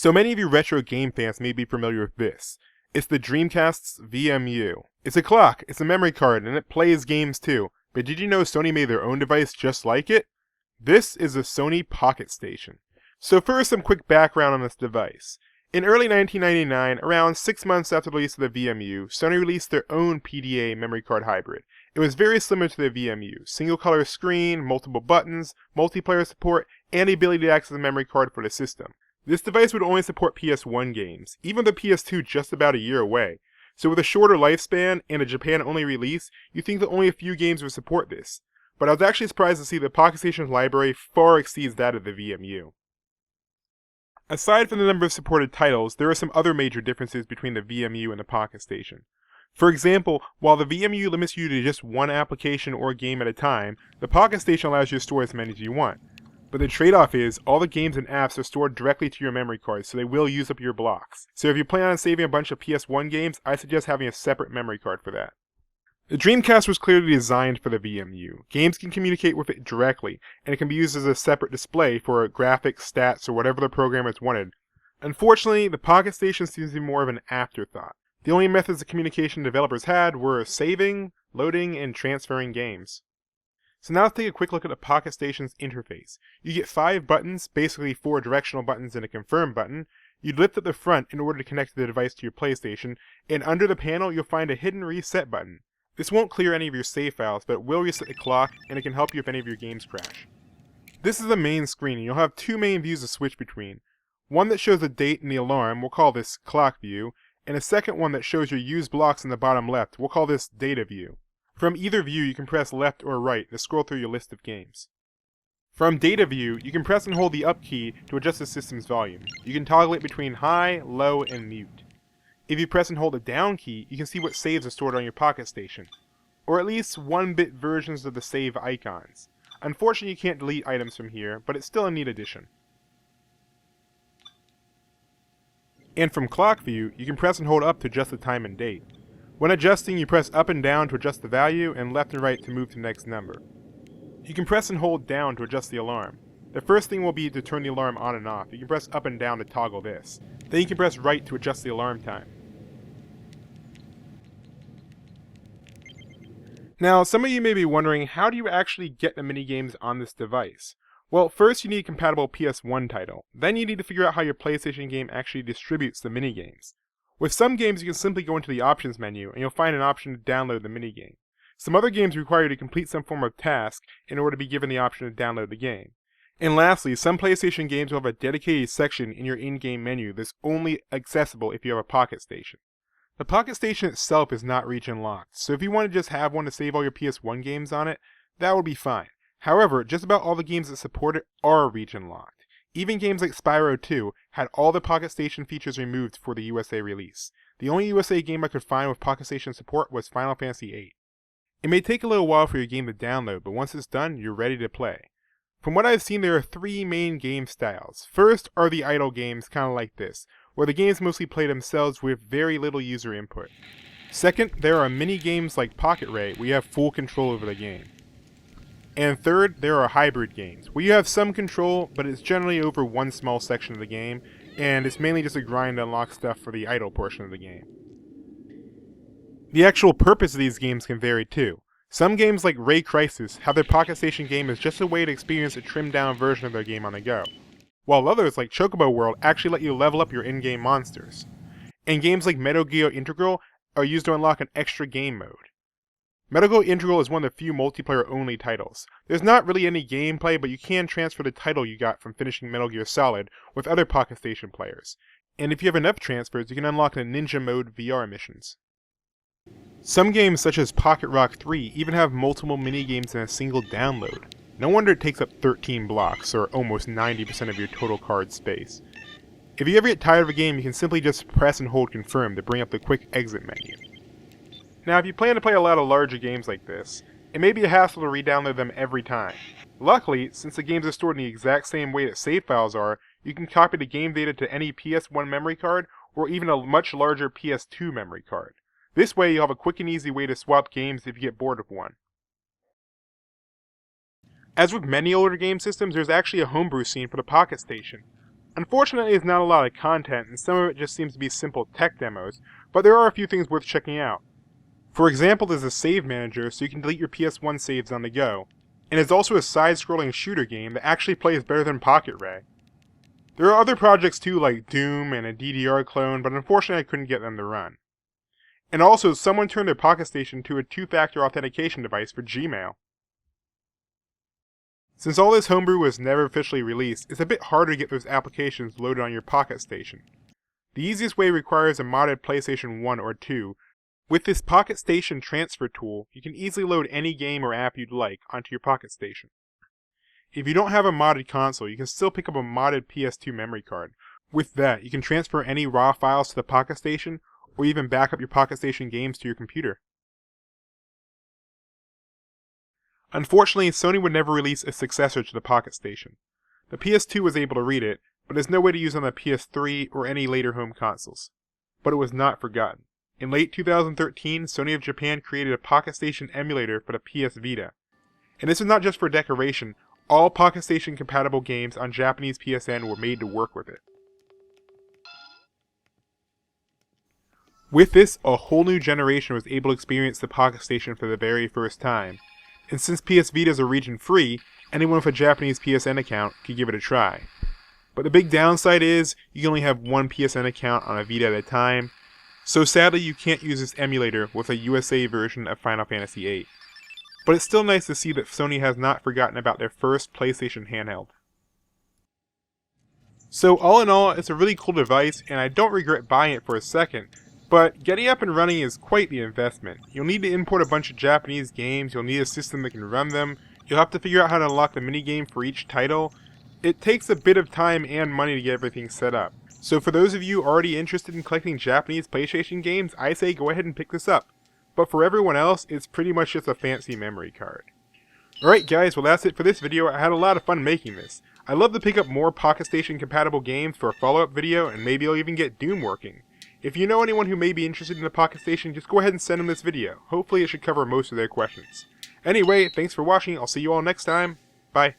So many of you retro game fans may be familiar with this. It's the Dreamcast's VMU. It's a clock, it's a memory card, and it plays games too. But did you know Sony made their own device just like it? This is the Sony Pocketstation. So first, some quick background on this device. In early 1999, around 6 months after the release of the VMU, Sony released their own PDA memory card hybrid. It was very similar to the VMU. Single color screen, multiple buttons, multiplayer support, and the ability to access the memory card for the system. This device would only support PS1 games, even with the PS2 just about a year away. So with a shorter lifespan and a Japan-only release, you'd think that only a few games would support this. But I was actually surprised to see the Pockestation's library far exceeds that of the VMU. Aside from the number of supported titles, there are some other major differences between the VMU and the Pocketstation. For example, while the VMU limits you to just one application or game at a time, the Pocketstation allows you to store as many as you want. But the trade-off is, all the games and apps are stored directly to your memory card, so they will use up your blocks. So if you plan on saving a bunch of PS1 games, I suggest having a separate memory card for that. The Dreamcast was clearly designed for the VMU. Games can communicate with it directly, and it can be used as a separate display for graphics, stats, or whatever the programmers wanted. Unfortunately, the Pocketstation seems to be more of an afterthought. The only methods of communication developers had were saving, loading, and transferring games. So now let's take a quick look at the Pocketstation's interface. You get 5 buttons, basically 4 directional buttons and a confirm button. You'd lift up the front in order to connect the device to your PlayStation, and under the panel you'll find a hidden reset button. This won't clear any of your save files, but it will reset the clock, and it can help you if any of your games crash. This is the main screen, and you'll have 2 main views to switch between. One that shows the date and the alarm, we'll call this clock view, and a second one that shows your used blocks in the bottom left, we'll call this data view. From either view, you can press left or right to scroll through your list of games. From data view, you can press and hold the up key to adjust the system's volume. You can toggle it between high, low, and mute. If you press and hold the down key, you can see what saves are stored on your Pocketstation, or at least 1-bit versions of the save icons. Unfortunately, you can't delete items from here, but it's still a neat addition. And from clock view, you can press and hold up to adjust the time and date. When adjusting, you press up and down to adjust the value, and left and right to move to the next number. You can press and hold down to adjust the alarm. The first thing will be to turn the alarm on and off. You can press up and down to toggle this. Then you can press right to adjust the alarm time. Now, some of you may be wondering, how do you actually get the minigames on this device? Well, first you need a compatible PS1 title. Then you need to figure out how your PlayStation game actually distributes the minigames. With some games you can simply go into the options menu and you'll find an option to download the minigame. Some other games require you to complete some form of task in order to be given the option to download the game. And lastly, some PlayStation games will have a dedicated section in your in-game menu that's only accessible if you have a Pocketstation. The Pocketstation itself is not region locked, so if you want to just have one to save all your PS1 games on it, that would be fine. However, just about all the games that support it are region locked. Even games like Spyro 2 had all the Pocketstation features removed for the USA release. The only USA game I could find with Pocketstation support was Final Fantasy VIII. It may take a little while for your game to download, but once it's done, you're ready to play. From what I've seen, there are 3 main game styles. First are the idle games, kind of like this, where the games mostly play themselves with very little user input. Second, there are mini games like Pocket Ray, where you have full control over the game. And third, there are hybrid games, where you have some control, but it's generally over one small section of the game, and it's mainly just a grind to unlock stuff for the idle portion of the game. The actual purpose of these games can vary too. Some games like Ray Crisis have their Pocketstation game as just a way to experience a trimmed down version of their game on the go, while others like Chocobo World actually let you level up your in-game monsters. And games like Metal Gear Integral are used to unlock an extra game mode. Metal Gear Integral is one of the few multiplayer-only titles. There's not really any gameplay, but you can transfer the title you got from finishing Metal Gear Solid with other Pocketstation players. And if you have enough transfers, you can unlock the Ninja Mode VR missions. Some games such as Pocket Rock 3 even have multiple mini-games in a single download. No wonder it takes up 13 blocks, or almost 90% of your total card space. If you ever get tired of a game, you can simply just press and hold confirm to bring up the quick exit menu. Now, if you plan to play a lot of larger games like this, it may be a hassle to re-download them every time. Luckily, since the games are stored in the exact same way that save files are, you can copy the game data to any PS1 memory card, or even a much larger PS2 memory card. This way you'll have a quick and easy way to swap games if you get bored of one. As with many older game systems, there's actually a homebrew scene for the Pocketstation. Unfortunately, there's not a lot of content, and some of it just seems to be simple tech demos, but there are a few things worth checking out. For example, there's a save manager so you can delete your PS1 saves on the go, and there's also a side-scrolling shooter game that actually plays better than Pocket Ray. There are other projects too, like Doom and a DDR clone, but unfortunately I couldn't get them to run. And also, someone turned their Pocketstation to a two-factor authentication device for Gmail. Since all this homebrew was never officially released, it's a bit harder to get those applications loaded on your Pocketstation. The easiest way requires a modded PlayStation 1 or 2. With this Pocketstation transfer tool, you can easily load any game or app you'd like onto your Pocketstation. If you don't have a modded console, you can still pick up a modded PS2 memory card. With that, you can transfer any RAW files to the Pocketstation, or even back up your Pocketstation games to your computer. Unfortunately, Sony would never release a successor to the Pocketstation. The PS2 was able to read it, but there's no way to use it on the PS3 or any later home consoles. But it was not forgotten. In late 2013, Sony of Japan created a Pocketstation emulator for the PS Vita. And this was not just for decoration, all Pocketstation compatible games on Japanese PSN were made to work with it. With this, a whole new generation was able to experience the Pocketstation for the very first time. And since PS Vitas are region-free, anyone with a Japanese PSN account could give it a try. But the big downside is, you can only have one PSN account on a Vita at a time, so sadly you can't use this emulator with a USA version of Final Fantasy VIII. But it's still nice to see that Sony has not forgotten about their first PlayStation handheld. So all in all, it's a really cool device, and I don't regret buying it for a second. But getting up and running is quite the investment. You'll need to import a bunch of Japanese games, you'll need a system that can run them, you'll have to figure out how to unlock the minigame for each title. It takes a bit of time and money to get everything set up. So for those of you already interested in collecting Japanese PlayStation games, I say go ahead and pick this up. But for everyone else, it's pretty much just a fancy memory card. Alright guys, well that's it for this video. I had a lot of fun making this. I'd love to pick up more Pocketstation compatible games for a follow-up video, and maybe I'll even get Doom working. If you know anyone who may be interested in the Pocketstation, just go ahead and send them this video. Hopefully it should cover most of their questions. Anyway, thanks for watching, I'll see you all next time. Bye.